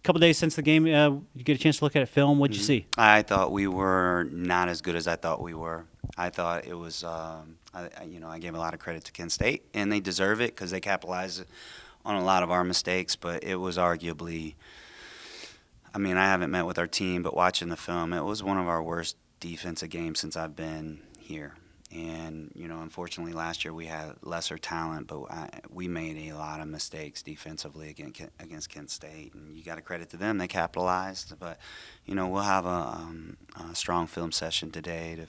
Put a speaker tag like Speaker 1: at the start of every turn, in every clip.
Speaker 1: couple days since the game, you get a chance to look at it film. What'd you see?
Speaker 2: I thought we were not as good as I thought we were. I thought it was, I gave a lot of credit to Kent State, and they deserve it because they capitalized on a lot of our mistakes. But it was arguably, I mean, I haven't met with our team, but watching the film, it was one of our worst defensive games since I've been here. And unfortunately, last year we had lesser talent, but we made a lot of mistakes defensively against Kent State, and you got to credit to them; they capitalized. But we'll have a strong film session today to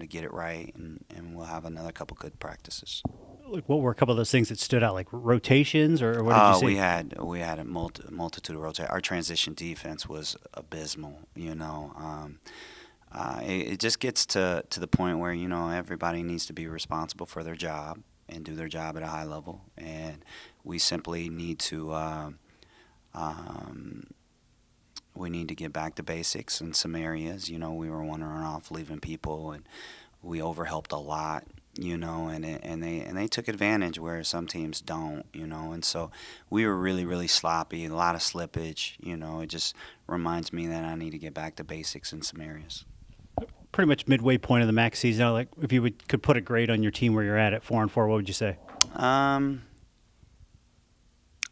Speaker 2: get it right, and we'll have another couple good practices.
Speaker 1: Like, what were a couple of those things that stood out, like rotations, or what did you see?
Speaker 2: We had a multitude of rotations. Our transition defense was abysmal. It just gets to the point where everybody needs to be responsible for their job and do their job at a high level, and we simply need to get back to basics in some areas. We were wandering off, leaving people, and we overhelped a lot. And they took advantage where some teams don't. And so we were really, really sloppy, a lot of slippage. It just reminds me that I need to get back to basics in some areas.
Speaker 1: Pretty much midway point of the MAC season. Like, if you could put a grade on your team where you're at 4-4, what would you say?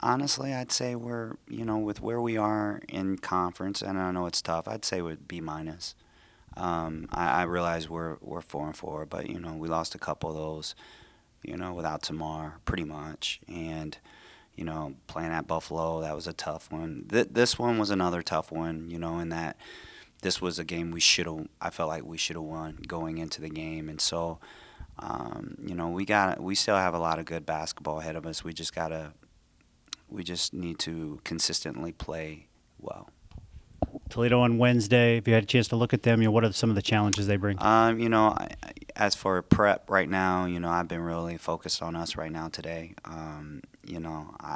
Speaker 2: Honestly, I'd say we're with where we are in conference, and I know it's tough. I'd say we'd B minus. I realize we're 4-4, but we lost a couple of those, without Tamar, pretty much, and playing at Buffalo, that was a tough one. This one was another tough one, in that this was a game I felt like we should have won going into the game, and so we still have a lot of good basketball ahead of us. We just need to consistently play well.
Speaker 1: Toledo on Wednesday. If you had a chance to look at them, what are some of the challenges they bring?
Speaker 2: As for prep right now, I've been really focused on us right now today. I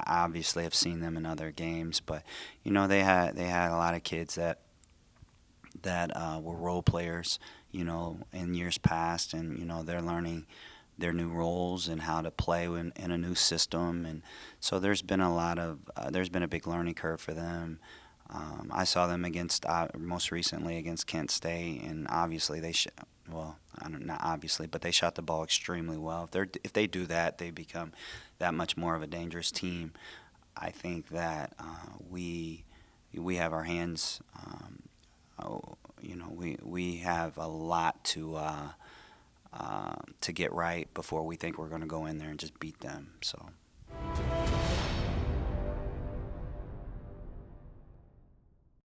Speaker 2: obviously have seen them in other games, but they had a lot of kids that were role players, in years past, and they're learning their new roles and how to play in a new system, and so there's been a big learning curve for them. I saw them most recently against Kent State, and obviously not obviously, but they shot the ball extremely well. If they do that, they become that much more of a dangerous team. I think that we have our hands. We have a lot to get right before we think we're going to go in there and just beat them. So